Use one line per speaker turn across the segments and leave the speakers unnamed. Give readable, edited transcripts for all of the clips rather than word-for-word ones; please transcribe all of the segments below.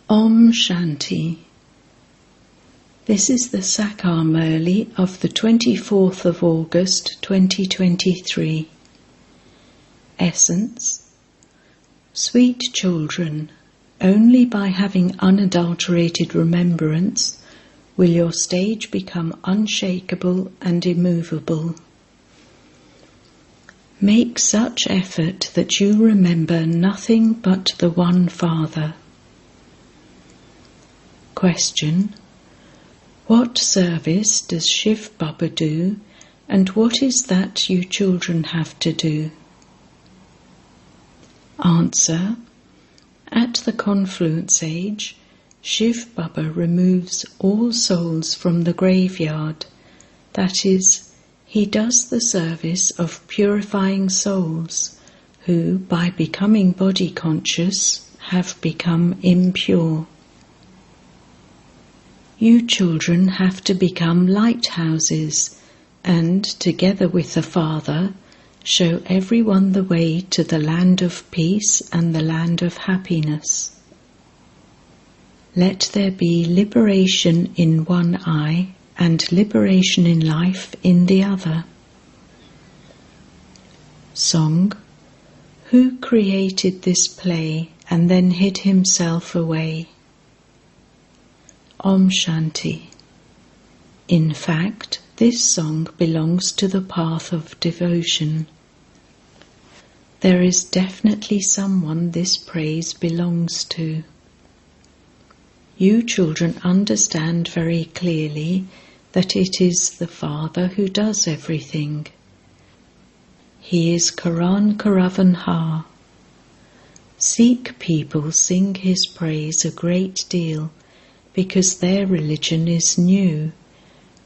Om Shanti. This is the Sakar Murli of the 24th of August 2023. Essence. Sweet children, only by having unadulterated remembrance will your stage become unshakable and immovable. Make such effort that you remember nothing but the one Father. Question. What service does Shiv Baba do, and what is that you children have to do? Answer. At the confluence age, Shiv Baba removes all souls from the graveyard, that is, he does the service of purifying souls who, by becoming body conscious, have become impure. You children have to become lighthouses and, together with the Father, show everyone the way to the land of peace and the land of happiness. Let there be liberation in one eye and liberation in life in the other. Song. Who created this play and then hid himself away? Om Shanti. In fact, this song belongs to the path of devotion. There is definitely someone this praise belongs to. You children understand very clearly that it is the Father who does everything. He is Karan Karavan Ha. Sikh people sing his praise a great deal because their religion is new,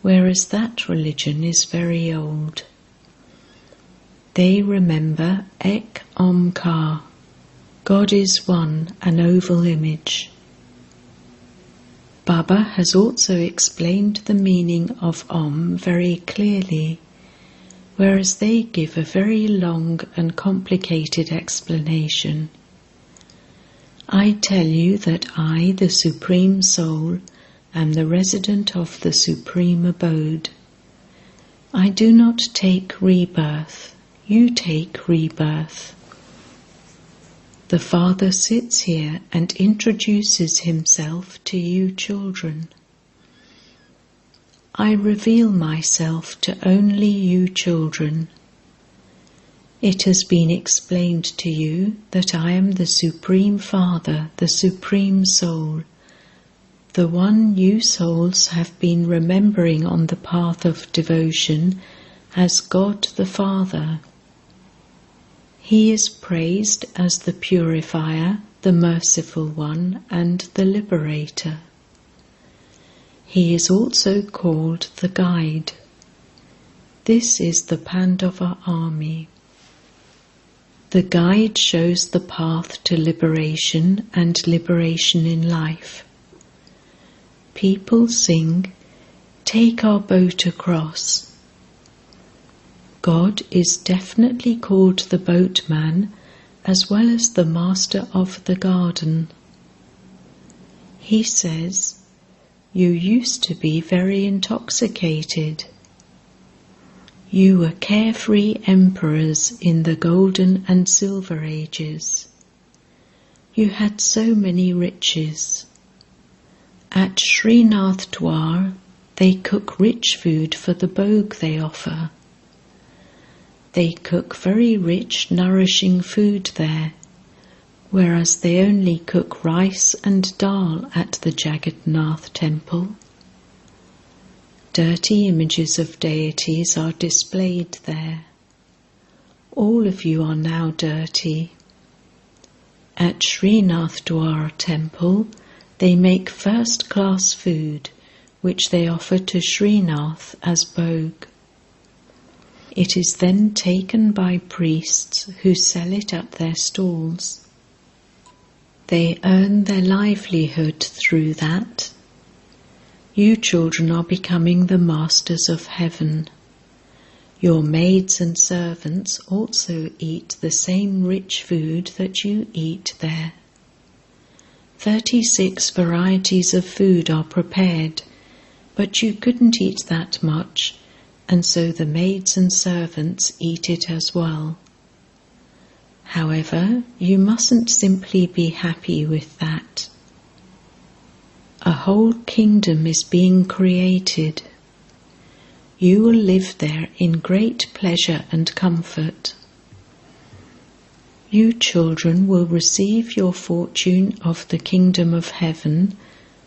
whereas that religion is very old. They remember Ek Omkar, God is one, an oval image. Baba has also explained the meaning of Om very clearly, whereas they give a very long and complicated explanation. I tell you that I, the Supreme Soul, am the resident of the Supreme Abode. I do not take rebirth, you take rebirth. The Father sits here and introduces himself to you children. I reveal myself to only you children. It has been explained to you that I am the Supreme Father, the Supreme Soul, the one you souls have been remembering on the path of devotion as God the Father. He is praised as the Purifier, the Merciful One, and the Liberator. He is also called the Guide. This is the Pandava army. The guide shows the path to liberation and liberation in life. People sing, "Take our boat across." God is definitely called the boatman as well as the master of the garden. He says, "You used to be very intoxicated. You were carefree emperors in the golden and silver ages. You had so many riches. At Srinath Dwar, they cook rich food for the bhog they offer. They cook very rich, nourishing food there, whereas they only cook rice and dal at the Jagannath temple. Dirty images of deities are displayed there. All of you are now dirty. At Srinath Dwar temple, they make first-class food, which they offer to Srinath as bhog. It is then taken by priests who sell it at their stalls. They earn their livelihood through that. You children are becoming the masters of heaven. Your maids and servants also eat the same rich food that you eat there. 36 varieties of food are prepared, but you couldn't eat that much, and so the maids and servants eat it as well. However, you mustn't simply be happy with that. A whole kingdom is being created. You will live there in great pleasure and comfort. You children will receive your fortune of the kingdom of heaven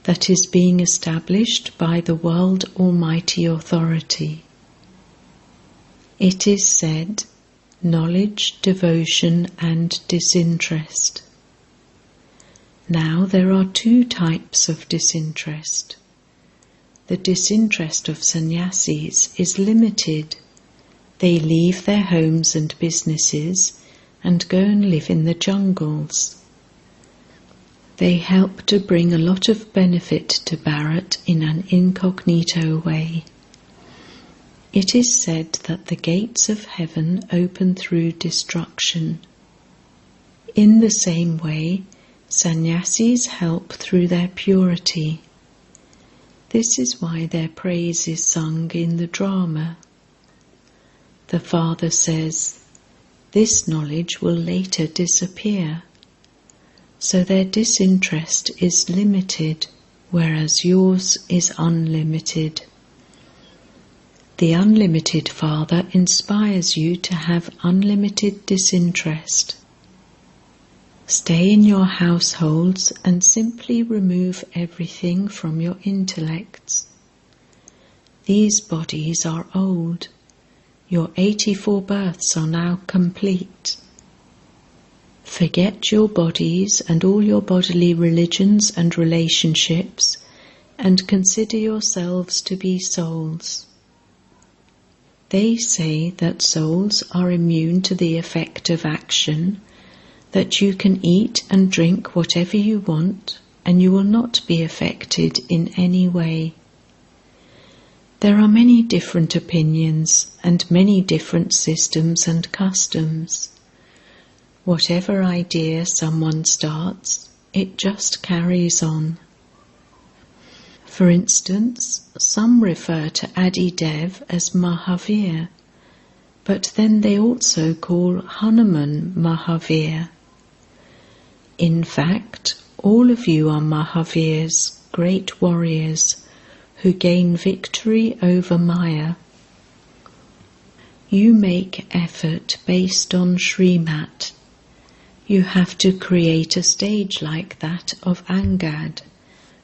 that is being established by the World Almighty Authority. It is said, knowledge, devotion and disinterest. Now there are 2 types of disinterest. The disinterest of sannyasis is limited. They leave their homes and businesses and go and live in the jungles. They help to bring a lot of benefit to Bharat in an incognito way. It is said that the gates of heaven open through destruction. In the same way, sannyasis help through their purity. This is why their praise is sung in the drama. The father says, this knowledge will later disappear. So their disinterest is limited, whereas yours is unlimited. The unlimited Father inspires you to have unlimited disinterest. Stay in your households and simply remove everything from your intellects. These bodies are old. Your 84 births are now complete. Forget your bodies and all your bodily religions and relationships, and consider yourselves to be souls. They say that souls are immune to the effect of action, that you can eat and drink whatever you want, and you will not be affected in any way. There are many different opinions and many different systems and customs. Whatever idea someone starts, it just carries on. For instance, some refer to Adi Dev as Mahavir, but then they also call Hanuman Mahavir. In fact, all of you are Mahavirs, great warriors, who gain victory over Maya. You make effort based on Srimat. You have to create a stage like that of Angad,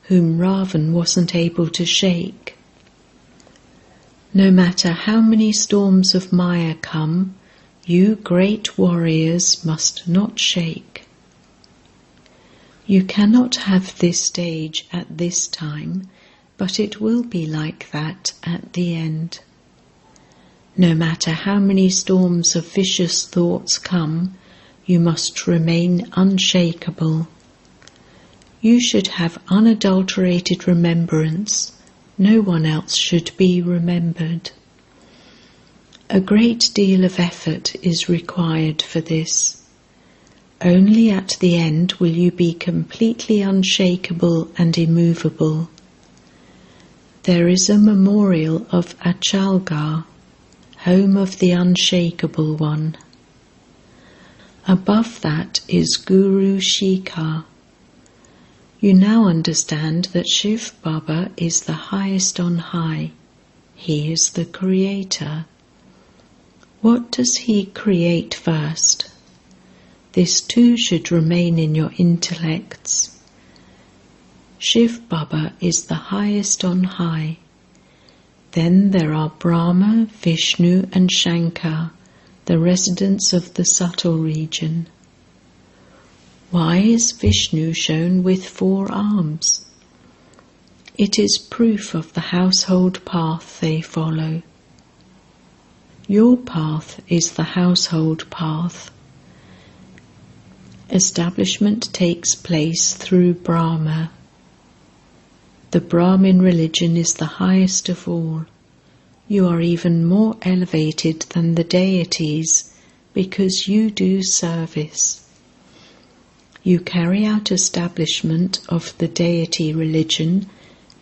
whom Ravan wasn't able to shake. No matter how many storms of Maya come, you great warriors must not shake. You cannot have this stage at this time, but it will be like that at the end. No matter how many storms of vicious thoughts come, you must remain unshakable. You should have unadulterated remembrance. No one else should be remembered. A great deal of effort is required for this. Only at the end will you be completely unshakable and immovable. There is a memorial of Achalgarh, home of the unshakable one. Above that is Guru Shikhar. You now understand that Shiv Baba is the highest on high. He is the creator. What does he create first? This too should remain in your intellects. Shiv Baba is the highest on high. Then there are Brahma, Vishnu and Shankar, the residents of the subtle region. Why is Vishnu shown with 4 arms? It is proof of the household path they follow. Your path is the household path. Establishment takes place through Brahma. The Brahmin religion is the highest of all. You are even more elevated than the deities because you do service. You carry out establishment of the deity religion,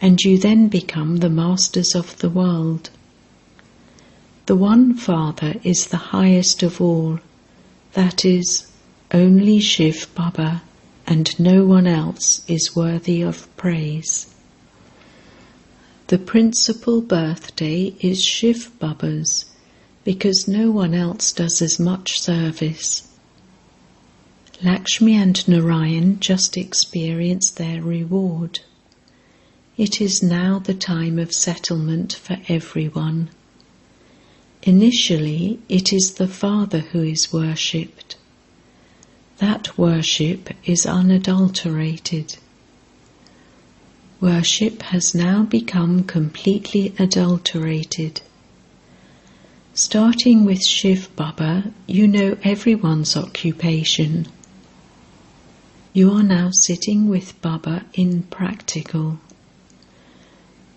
and you then become the masters of the world. The one Father is the highest of all, that is, only Shiv Baba, and no one else is worthy of praise. The principal birthday is Shiv Baba's, because no one else does as much service. Lakshmi and Narayan just experienced their reward. It is now the time of settlement for everyone. Initially, it is the Father who is worshipped. That worship is unadulterated. Worship has now become completely adulterated. Starting with Shiv Baba, you know everyone's occupation. You are now sitting with Baba in practical.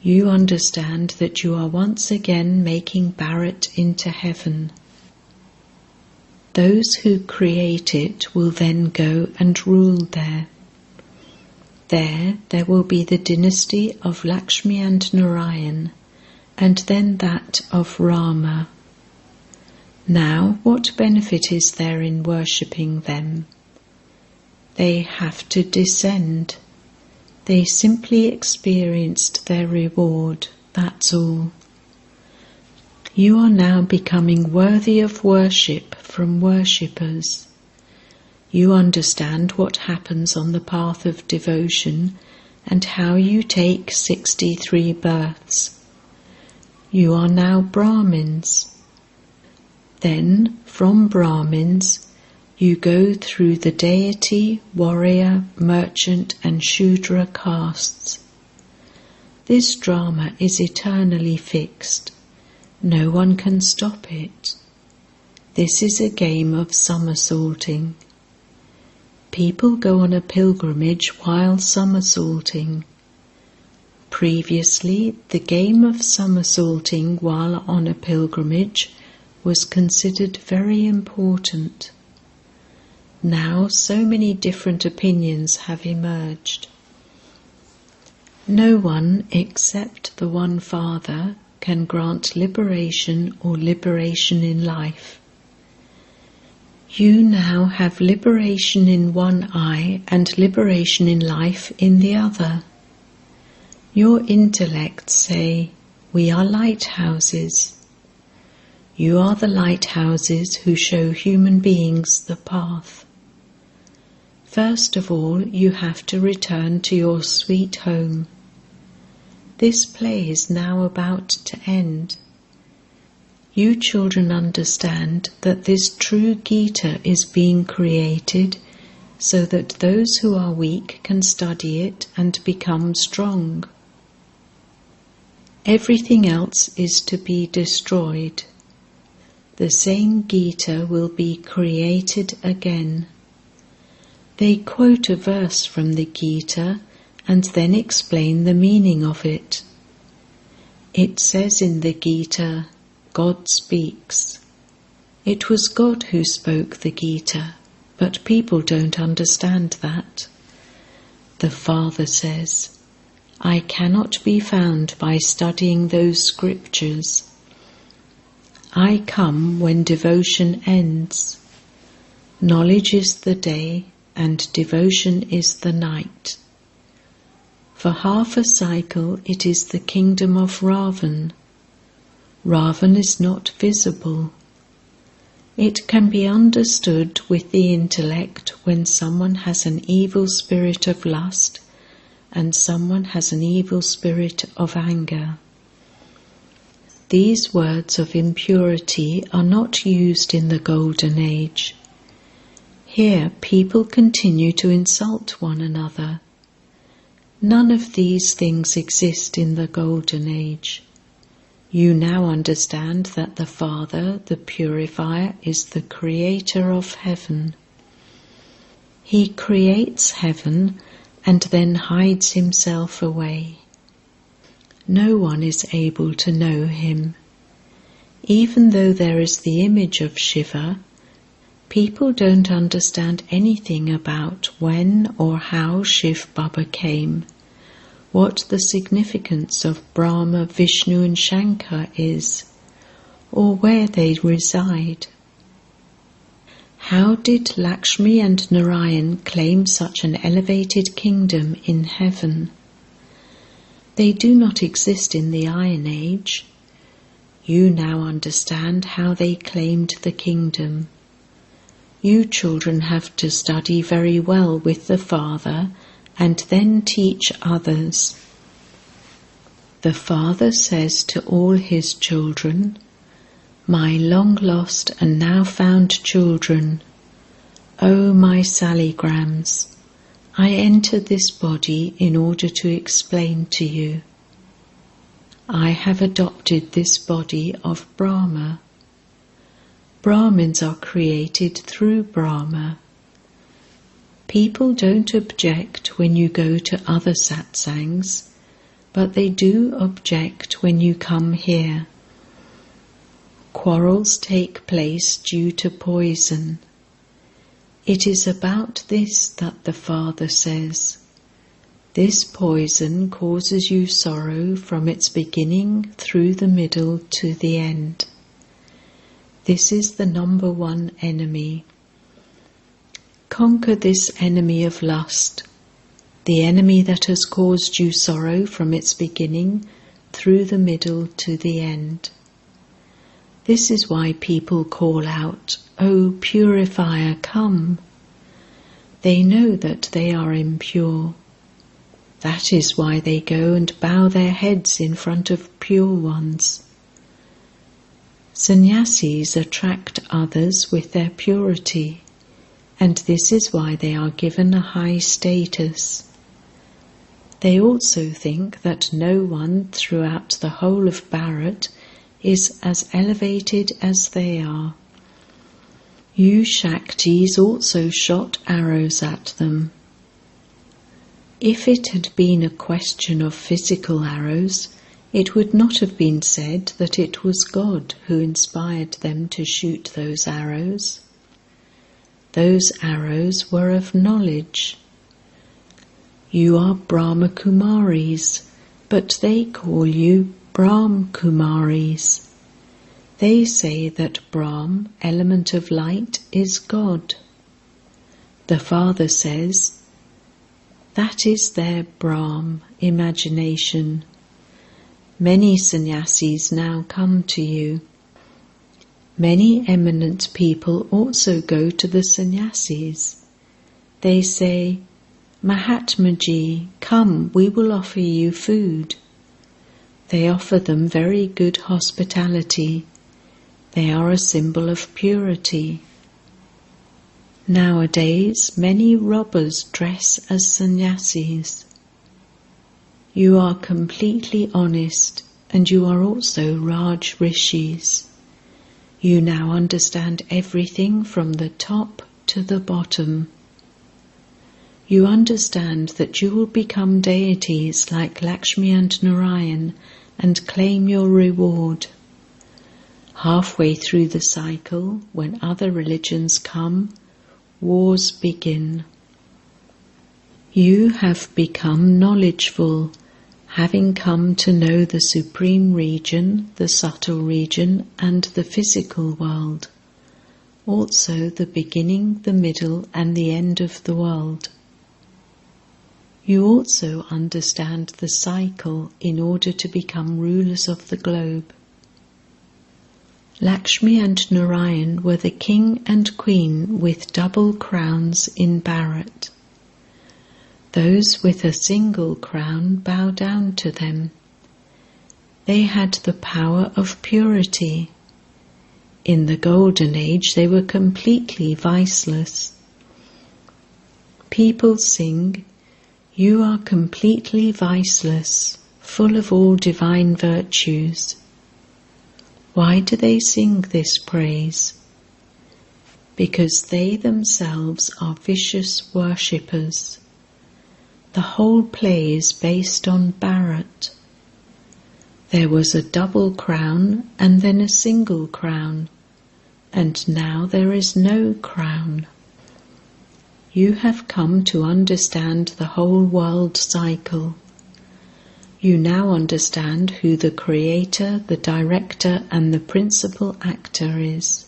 You understand that you are once again making Bharat into heaven. Those who create it will then go and rule there. There will be the dynasty of Lakshmi and Narayan, and then that of Rama. Now, what benefit is there in worshipping them? They have to descend. They simply experienced their reward, that's all. You are now becoming worthy of worship from worshippers. You understand what happens on the path of devotion and how you take 63 births. You are now Brahmins. Then, from Brahmins, you go through the deity, warrior, merchant and Shudra castes. This drama is eternally fixed. No one can stop it. This is a game of somersaulting. People go on a pilgrimage while somersaulting. Previously, the game of somersaulting while on a pilgrimage was considered very important. Now so many different opinions have emerged. No one except the one Father can grant liberation or liberation in life. You now have liberation in one eye and liberation in life in the other. Your intellects say, "We are lighthouses." You are the lighthouses who show human beings the path. First of all, you have to return to your sweet home. This play is now about to end. You children understand that this true Gita is being created so that those who are weak can study it and become strong. Everything else is to be destroyed. The same Gita will be created again. They quote a verse from the Gita and then explain the meaning of it. It says in the Gita, God speaks. It was God who spoke the Gita, but people don't understand that. The Father says, I cannot be found by studying those scriptures. I come when devotion ends. Knowledge is the day and devotion is the night. For half a cycle it is the kingdom of Ravan. Ravan is not visible. It can be understood with the intellect when someone has an evil spirit of lust and someone has an evil spirit of anger. These words of impurity are not used in the Golden Age. Here people continue to insult one another. None of these things exist in the Golden Age. You now understand that the Father, the Purifier, is the creator of heaven. He creates heaven and then hides himself away. No one is able to know him. Even though there is the image of Shiva, People don't understand anything about when or how Shiv Baba came, what the significance of Brahma, Vishnu and Shankar is, or where they reside. How did Lakshmi and Narayan claim such an elevated kingdom in heaven? They do not exist in the Iron Age. You now understand how they claimed the kingdom. You children have to study very well with the Father and then teach others. The Father says to all his children, "My long-lost and now found children, O my saligrams, I enter this body in order to explain to you. I have adopted this body of Brahma. Brahmins are created through Brahma. People don't object when you go to other satsangs, but they do object when you come here. Quarrels take place due to poison. It is about this that the Father says, this poison causes you sorrow from its beginning through the middle to the end. This is the number one enemy. Conquer this enemy of lust, the enemy that has caused you sorrow from its beginning through the middle to the end. This is why people call out, "O purifier, come." They know that they are impure. That is why they go and bow their heads in front of pure ones. Sannyasis attract others with their purity, and this is why they are given a high status. They also think that no one throughout the whole of Bharat is as elevated as they are. You Shaktis also shot arrows at them. If it had been a question of physical arrows, it would not have been said that it was God who inspired them to shoot those arrows. Those arrows were of knowledge. You are Brahma Kumaris, but they call you Brahm Kumaris. They say that Brahm, element of light, is God. The Father says, that is their Brahm, imagination. Many sannyasis now come to you. Many eminent people also go to the sannyasis. They say, Mahatmaji, come, we will offer you food. They offer them very good hospitality. They are a symbol of purity. Nowadays, many robbers dress as sannyasis. You are completely honest, and you are also Raj Rishis. You now understand everything from the top to the bottom. You understand that you will become deities like Lakshmi and Narayan and claim your reward. Halfway through the cycle, when other religions come, wars begin. You have become knowledgeful, having come to know the supreme region, the subtle region, and the physical world, also the beginning, the middle, and the end of the world. You also understand the cycle in order to become rulers of the globe. Lakshmi and Narayan were the king and queen with double crowns in Bharat. Those with a single crown bow down to them. They had the power of purity. In the Golden Age they were completely viceless. People sing, "You are completely viceless, full of all divine virtues." Why do they sing this praise? Because they themselves are vicious worshippers. The whole play is based on Bharat. There was a double crown and then a single crown. and now there is no crown. You have come to understand the whole world cycle. You now understand who the creator, the director, and the principal actor is.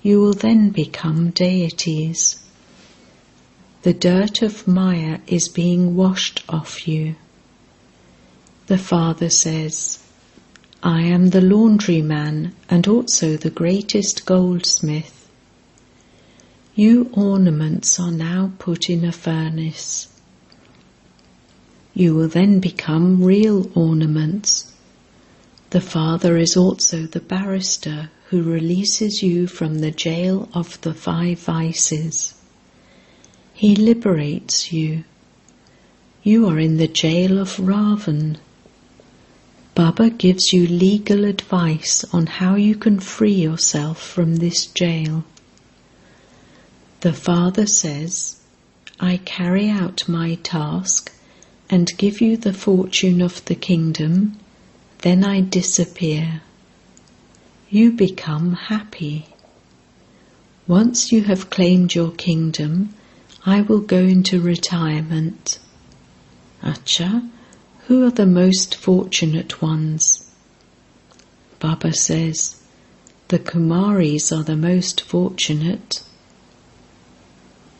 You will then become deities. The dirt of Maya is being washed off you. The Father says, I am the laundryman and also the greatest goldsmith. You ornaments are now put in a furnace. You will then become real ornaments. The Father is also the barrister who releases you from the jail of the 5 vices. He liberates you. You are in the jail of Ravan. Baba gives you legal advice on how you can free yourself from this jail. The Father says, I carry out my task and give you the fortune of the kingdom, then I disappear. You become happy. Once you have claimed your kingdom, I will go into retirement. Acha, who are the most fortunate ones? Baba says, the Kumaris are the most fortunate.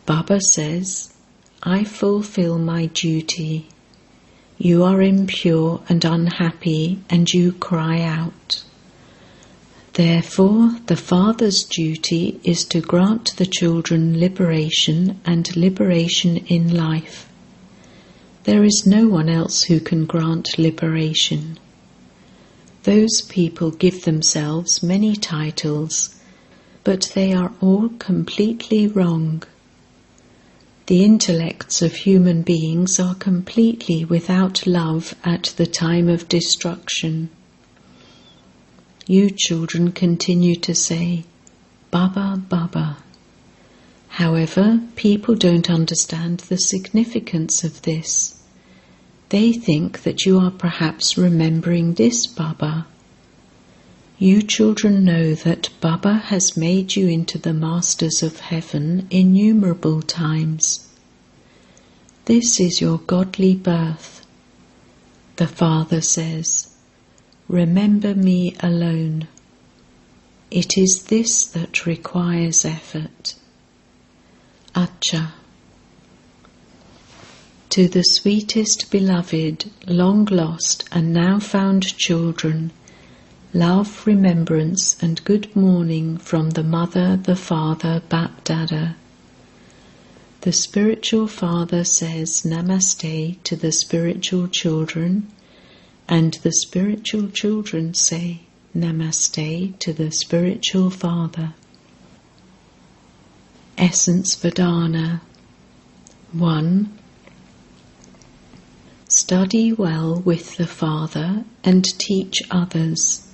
Baba says, I fulfill my duty. You are impure and unhappy and you cry out. Therefore, the Father's duty is to grant the children liberation and liberation in life. There is no one else who can grant liberation. Those people give themselves many titles, but they are all completely wrong. The intellects of human beings are completely without love at the time of destruction. You children continue to say, Baba, Baba. However, people don't understand the significance of this. They think that you are perhaps remembering this Baba. You children know that Baba has made you into the masters of heaven innumerable times. This is your godly birth. The Father says, remember me alone. It is this that requires effort. Acha. To the sweetest beloved, long lost and now found children, love, remembrance and good morning from the Mother, the Father, Bap Dada. The spiritual Father says Namaste to the spiritual children, and the spiritual children say Namaste to the spiritual Father. Essence Vedana 1. Study well with the Father and teach others.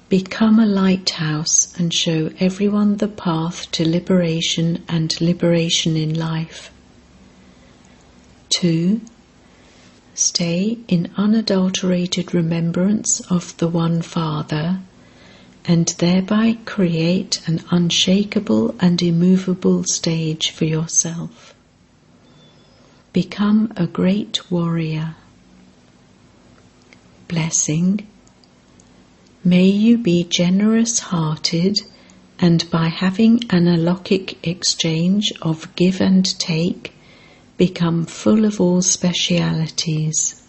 Become a lighthouse and show everyone the path to liberation and liberation in life. 2. Stay in unadulterated remembrance of the One Father and thereby create an unshakable and immovable stage for yourself. Become a great warrior. Blessing. May you be generous-hearted and by having an alokkic exchange of give and take, become full of all specialities.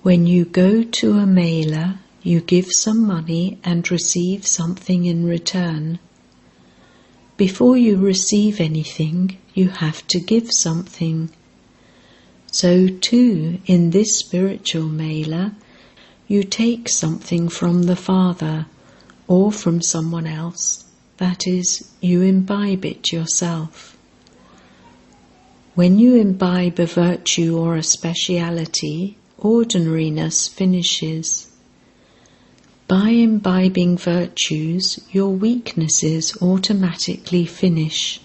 When you go to a mela, you give some money and receive something in return. Before you receive anything, you have to give something. So too, in this spiritual mela, you take something from the Father or from someone else, that is, you imbibe it yourself. When you imbibe a virtue or a speciality, ordinariness finishes. By imbibing virtues, your weaknesses automatically finish.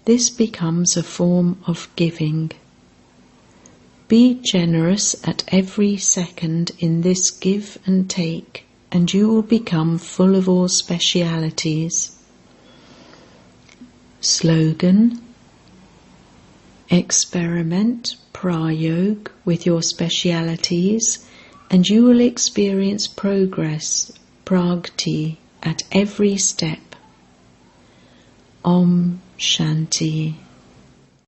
This becomes a form of giving. Be generous at every second in this give and take. and you will become full of all specialities. Slogan: experiment prayog with your specialities and you will experience progress, pragti, at every step. Om Shanti.